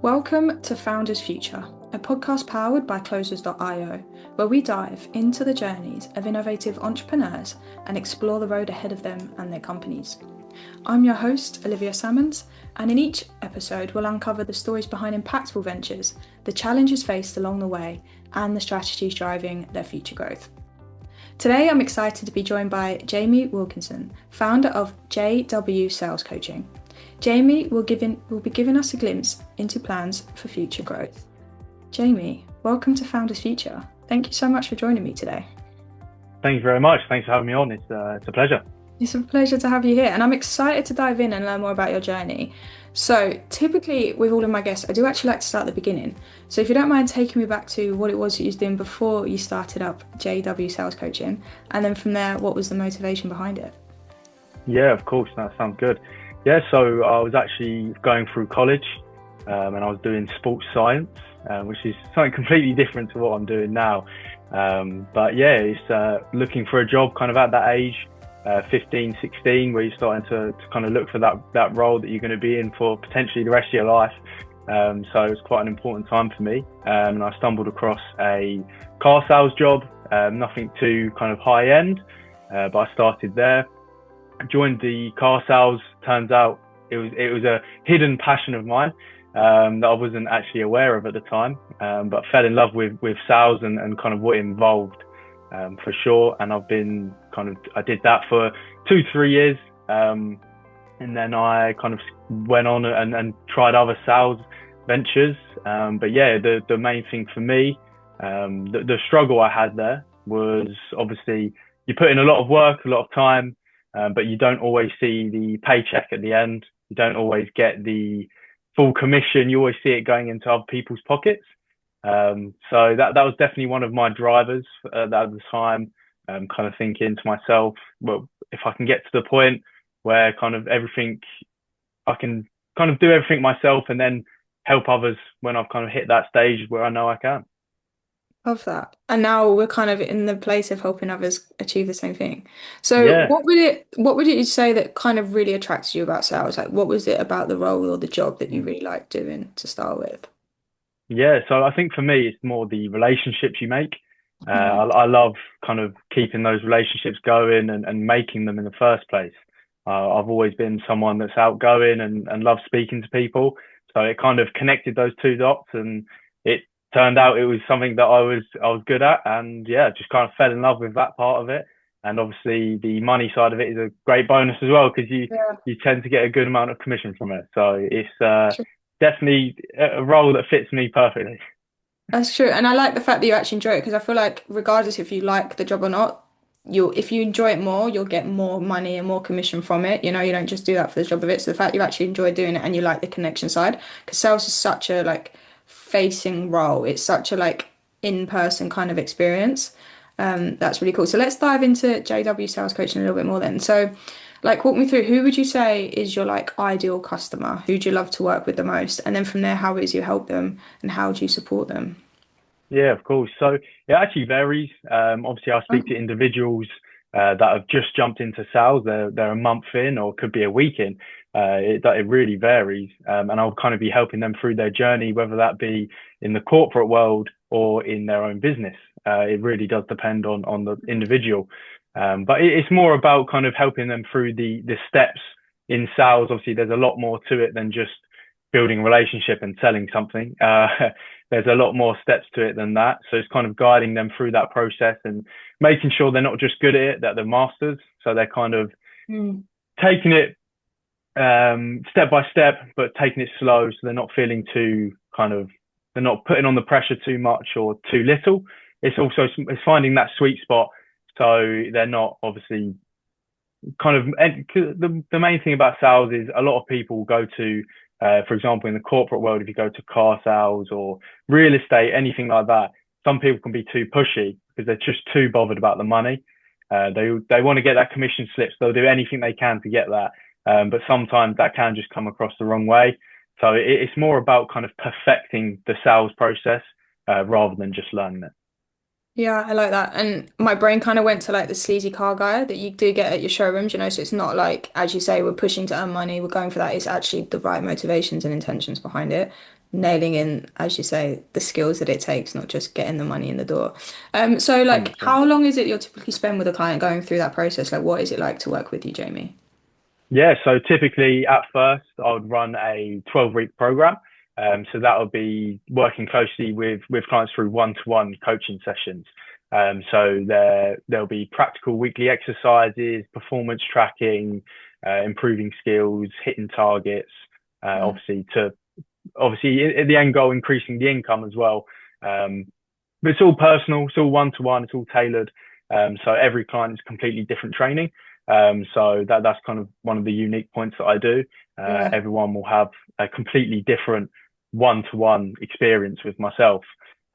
Welcome to Founders Future, a podcast powered by Closers.io, where we dive into the journeys of innovative entrepreneurs and explore the road ahead of them and their companies. I'm your host, Olivia Salmons, and in each episode, we'll uncover the stories behind impactful ventures, the challenges faced along the way, and the strategies driving their future growth. Today, I'm excited to be joined by Jamie Wilkinson, founder of JW Sales Coaching. Jamie will be giving us a glimpse into plans for future growth. Jamie, welcome to Founders Future. Thank you so much for joining me today. Thank you very much. Thanks for having me on. It's a pleasure. It's a pleasure to have you here, and I'm excited to dive in and learn more about your journey. So typically with all of my guests, I do actually like to start at the beginning. So if you don't mind taking me back to what it was that you was doing before you started up JW Sales Coaching, and then from there, what was the motivation behind it? Yeah, of course. That sounds good. Yeah, so I was actually going through college and I was doing sports science, which is something completely different to what I'm doing now. But yeah, it's looking for a job kind of at that age, 15, 16, where you're starting to kind of look for that role that you're going to be in for potentially the rest of your life. So it was quite an important time for me. And I stumbled across a car sales job, nothing too kind of high end, but I started there. Joined the car sales. Turns out it was a hidden passion of mine that I wasn't actually aware of at the time, but fell in love with sales and kind of what it involved for sure. And I did that for 2-3 years, and then I kind of went on and tried other sales ventures. But yeah, the main thing for me, the struggle I had there was obviously you put in a lot of work, a lot of time. But you don't always see the paycheck at the end. You don't always get the full commission. You always see it going into other people's pockets. So that was definitely one of my drivers at the time. Kind of thinking to myself, well, if I can get to the point where kind of everything, I can kind of do everything myself and then help others when I've kind of hit that stage where I know I can. Love that. And now we're kind of in the place of helping others achieve the same thing. So Yeah. what would you say that kind of really attracted you about sales? Like what was it about the role or the job that you really liked doing to start with? Yeah, so I think for me, it's more the relationships you make. Mm. I love kind of keeping those relationships going and making them in the first place. I've always been someone that's outgoing and loves speaking to people. So it kind of connected those two dots, and it turned out it was something that I was good at. And yeah, just kind of fell in love with that part of it. And obviously the money side of it is a great bonus as well, because Yeah, you tend to get a good amount of commission from it. So it's definitely a role that fits me perfectly. that's true. And I like the fact that you actually enjoy it because I feel like regardless if you like the job or not, if you enjoy it more, you'll get more money and more commission from it. You know, you don't just do that for the job of it. So the fact you actually enjoy doing it and you like the connection side, because sales is such a like facing role. It's such a like in-person kind of experience. That's really cool. So let's dive into JW sales coaching a little bit more then. So like walk me through who would you say is your like ideal customer? Who do you love to work with the most? And then from there, how is you help them and how do you support them? Yeah, of course. So it actually varies. Obviously, I speak to individuals that have just jumped into sales. They're a month in, or could be a week in. It really varies, and I'll kind of be helping them through their journey, whether that be in the corporate world or in their own business. It really does depend on the individual, but it's more about kind of helping them through the steps in sales. Obviously, there's a lot more to it than just building a relationship and selling something. There's a lot more steps to it than that. So it's kind of guiding them through that process and making sure they're not just good at it, that they're masters. So they're kind of Mm. taking it step by step, but taking it slow. So they're not feeling too kind of, they're not putting on the pressure too much or too little. It's finding that sweet spot. So they're not obviously kind of, and the main thing about sales is a lot of people go to, for example, in the corporate world, if you go to car sales or real estate, anything like that, some people can be too pushy because they're just too bothered about the money. They want to get that commission slips. They'll do anything they can to get that. But sometimes that can just come across the wrong way. So it's more about kind of perfecting the sales process rather than just learning it. Yeah, I like that. And my brain kind of went to like the sleazy car guy that you do get at your showrooms, you know, so it's not like, as you say, we're pushing to earn money, we're going for that. It's actually the right motivations and intentions behind it. nailing in, as you say, the skills that it takes, not just getting the money in the door. So like, 100%. how long is it you'll typically spend with a client going through that process? Like, what is it like to work with you, Jamie? Yeah, so typically at first I would run a 12-week program. So that would be working closely with clients through one-to-one coaching sessions. So there'll be practical weekly exercises, performance tracking, improving skills, hitting targets, Mm. obviously at the end goal increasing the income as well. But it's all personal, it's all one-to-one, it's all tailored. So every client is completely different training. So that's kind of one of the unique points that I do. Yeah. Everyone will have a completely different one-to-one experience with myself.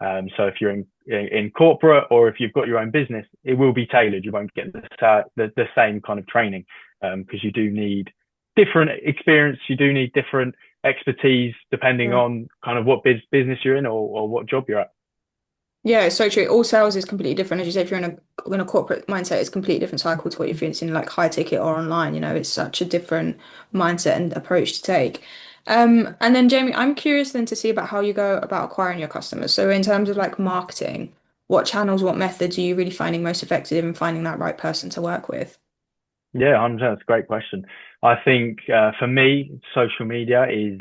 So if you're in corporate or if you've got your own business, it will be tailored. You won't get the same kind of training because you do need different experience. You do need different expertise depending Yeah. on kind of what business you're in or what job you're at. Yeah, it's so true. All sales is completely different. As you say, if you're in a corporate mindset, it's a completely different cycle to what you're experiencing like high ticket or online. It's such a different mindset and approach to take. And then Jamie, I'm curious then to see about how you go about acquiring your customers. So in terms of like marketing, what channels, what methods are you really finding most effective in finding that right person to work with? Yeah, 100%. That's a great question. I think for me, social media is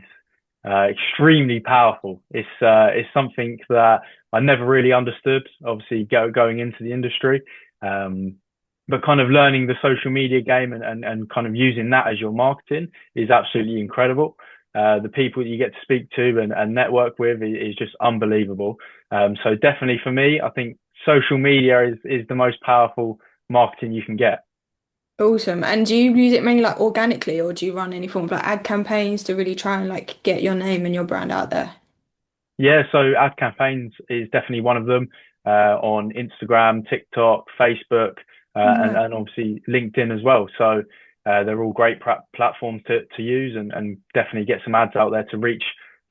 extremely powerful. It's something that I never really understood, obviously going into the industry. Um, but kind of learning the social media game and kind of using that as your marketing is absolutely incredible. The people that you get to speak to and network with is just unbelievable. So definitely for me, I think social media is the most powerful marketing you can get. Awesome. And do you use it mainly like organically or do you run any form of like ad campaigns to really try and like get your name and your brand out there? Yeah, so ad campaigns is definitely one of them on Instagram, TikTok, Facebook, Oh, no. and obviously LinkedIn as well. So they're all great platforms to use and definitely get some ads out there to reach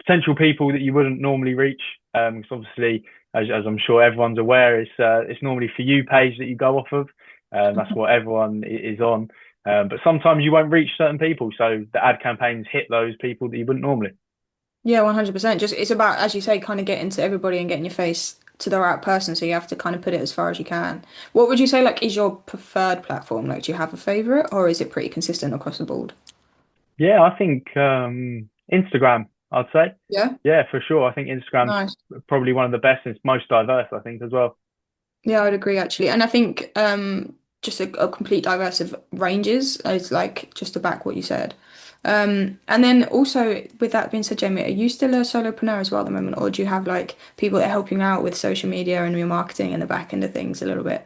potential people that you wouldn't normally reach. Because obviously, as I'm sure everyone's aware, it's normally for you page that you go off of. That's what everyone is on. But sometimes you won't reach certain people, so the ad campaigns hit those people that you wouldn't normally. Yeah, 100%. Just it's about, as you say, kind of getting to everybody and getting your face to the right person. So you have to kind of put it as far as you can. What would you say like is your preferred platform? Like, do you have a favorite or is it pretty consistent across the board? Yeah, I think Instagram, I'd say. Yeah. Yeah, for sure. I think Instagram's Nice. probably one of the best and it's most diverse, I think, as well. Yeah, I would agree actually. And I think just a complete diverse of ranges is like just to back what you said. And then also with that being said, Jamie, are you still a solopreneur as well at the moment, or do you have like people that are helping you out with social media and your marketing and the back end of things a little bit,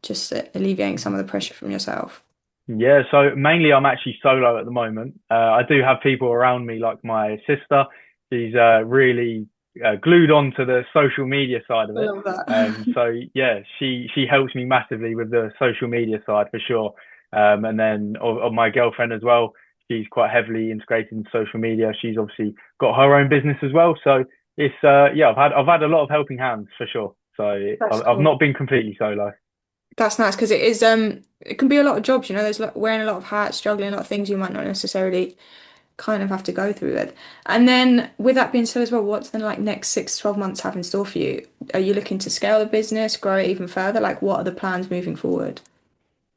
just alleviating some of the pressure from yourself? Yeah, so mainly I'm actually solo at the moment. I do have people around me, like my sister. She's really glued on to the social media side of I it. love that. So yeah, she helps me massively with the social media side for sure. And then of my girlfriend as well, she's quite heavily integrated in social media. She's obviously got her own business as well. So it's yeah, I've had a lot of helping hands for sure. So That's I've cool. not been completely solo. That's nice because it is it can be a lot of jobs, there's like wearing a lot of hats, juggling a lot of things you might not necessarily kind of have to go through it. And then with that being said as well, what's the like next 6 to 12 months have in store for you? Are you looking to scale the business, grow it even further? Like what are the plans moving forward?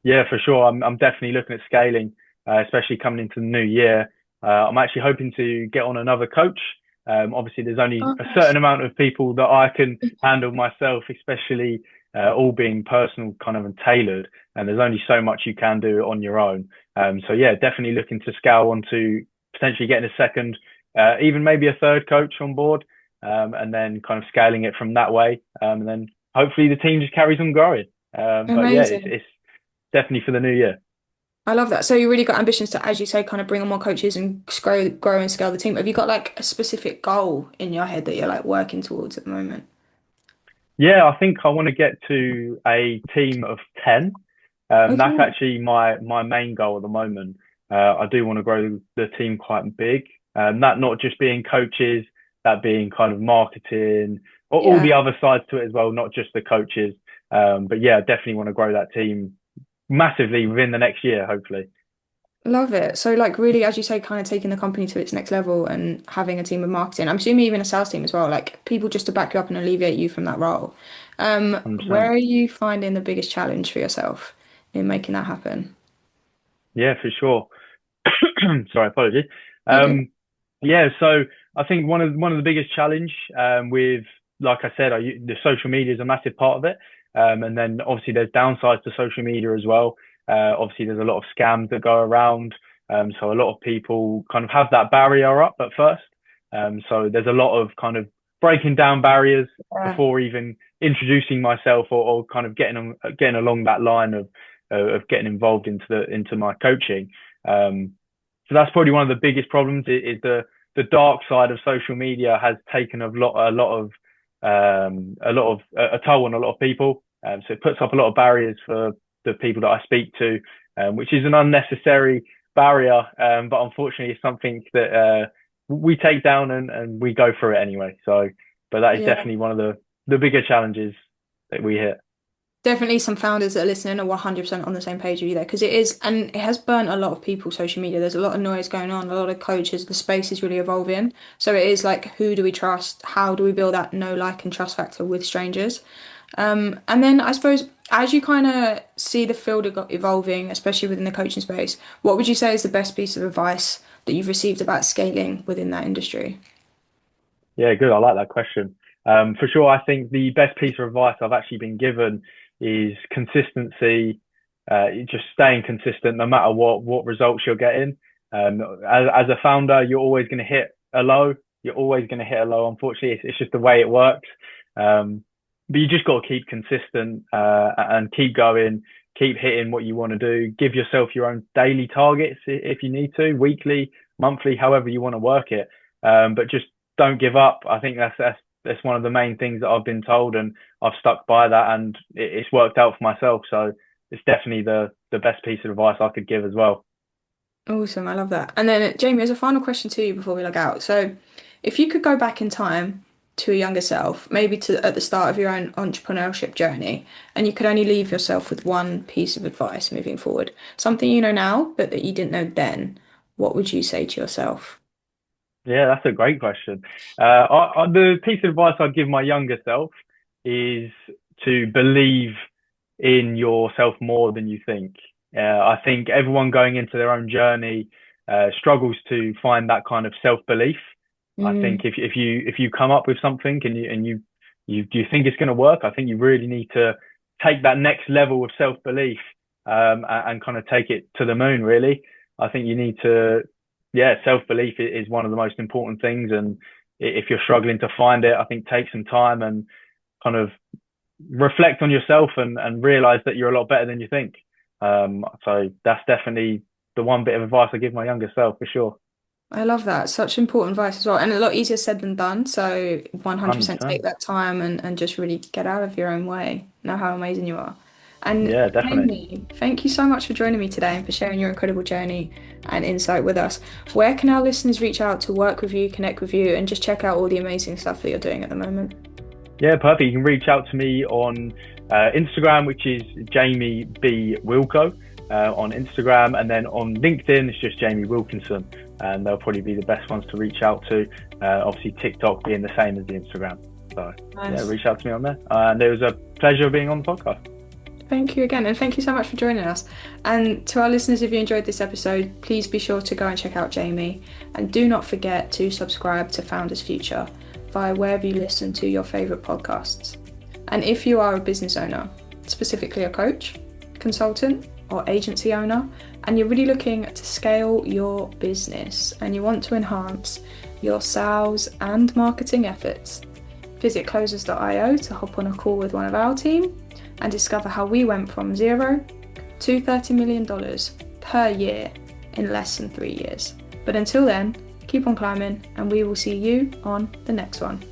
Yeah, for sure. I'm definitely looking at scaling, especially coming into the new year. I'm actually hoping to get on another coach. Obviously, there's only Oh, a nice. certain amount of people that I can handle myself, especially all being personal, kind of and tailored. And there's only so much you can do on your own. So yeah, definitely looking to scale on to potentially getting a second, even maybe a third coach on board, and then kind of scaling it from that way. And then hopefully the team just carries on growing. But yeah, Amazing. it's definitely for the new year. I love that. So you really got ambitions to, as you say, kind of bring on more coaches and grow and scale the team. Have you got like a specific goal in your head that you're like working towards at the moment? Yeah, I think I want to get to a team of 10. That's Okay. actually my main goal at the moment. I do want to grow the team quite big. That not just being coaches, that being kind of marketing, or all Yeah. the other sides to it as well, not just the coaches. But yeah, I definitely want to grow that team massively within the next year, hopefully. Love it. So like really, as you say, kind of taking the company to its next level and having a team of marketing. I'm assuming even a sales team as well, like people just to back you up and alleviate you from that role. Where 100%. are you finding the biggest challenge for yourself in making that happen? Yeah, for sure. Sorry, apologies. Okay. Um, yeah, so I think one of the biggest challenge with, like I said, the social media is a massive part of it, and then obviously there's downsides to social media as well. Obviously, there's a lot of scams that go around, so a lot of people kind of have that barrier up at first. So there's a lot of kind of breaking down barriers Yeah. before even introducing myself or kind of getting along that line of getting involved into my coaching. So that's probably one of the biggest problems is the dark side of social media has taken a toll on a lot of people. So it puts up a lot of barriers for the people that I speak to, which is an unnecessary barrier. But unfortunately, it's something that we take down and we go through it anyway. So, but that is Yeah. definitely one of the bigger challenges that we hit. Definitely some founders that are listening are 100% on the same page with you there because it is, and it has burnt a lot of people, social media. There's a lot of noise going on, a lot of coaches, the space is really evolving. So it is like, who do we trust? How do we build that know, like, and trust factor with strangers? And then I suppose as you kind of see the field evolving, especially within the coaching space, what would you say is the best piece of advice that you've received about scaling within that industry? Yeah, good. I like that question. For sure, I think the best piece of advice I've actually been given is consistency. Just staying consistent no matter what results you're getting. As a founder, you're always going to hit a low. You're always going to hit a low. Unfortunately, it's just the way it works. But you just got to keep consistent and keep going, keep hitting what you want to do. Give yourself your own daily targets if you need to, weekly, monthly, however you want to work it. But just don't give up. I think that's one of the main things that I've been told, and I've stuck by that, and it's worked out for myself. So it's definitely the best piece of advice I could give as well. Awesome, I love that. And then, Jamie, as a final question to you before we log out. So, if you could go back in time to a younger self, maybe to at the start of your own entrepreneurship journey, and you could only leave yourself with one piece of advice moving forward, something you know now, but that you didn't know then, what would you say to yourself? Yeah, that's a great question. The piece of advice I'd give my younger self is to believe in yourself more than you think. I think everyone going into their own journey struggles to find that kind of self-belief. I think Mm, if you come up with something and you think it's going to work, I think you really need to take that next level of self-belief and kind of take it to the moon. Really, I think you need to, yeah, self-belief is one of the most important things. And if you're struggling to find it, I think take some time and kind of reflect on yourself and realize that you're a lot better than you think. So that's definitely the one bit of advice I give my younger self for sure. I love that. Such important advice as well, and a lot easier said than done. So 100% take 100%. that time and just really get out of your own way. Know how amazing you are. And Yeah, definitely. Amy, thank you so much for joining me today and for sharing your incredible journey and insight with us. Where can our listeners reach out to work with you, connect with you, and just check out all the amazing stuff that you're doing at the moment? Yeah, perfect. You can reach out to me on Instagram, which is Jamie B Wilco on Instagram, and then on LinkedIn, it's just Jamie Wilkinson, and they'll probably be the best ones to reach out to. Obviously, TikTok being the same as the Instagram. So yeah, Nice. reach out to me on there. And it was a pleasure being on the podcast. Thank you again, and thank you so much for joining us. And to our listeners, if you enjoyed this episode, please be sure to go and check out Jamie. And do not forget to subscribe to Founders Future via wherever you listen to your favourite podcasts. And if you are a business owner, specifically a coach, consultant, or agency owner, and you're really looking to scale your business and you want to enhance your sales and marketing efforts, visit closers.io to hop on a call with one of our team and discover how we went from zero to $30 million per year in less than 3 years. But until then, keep on climbing and we will see you on the next one.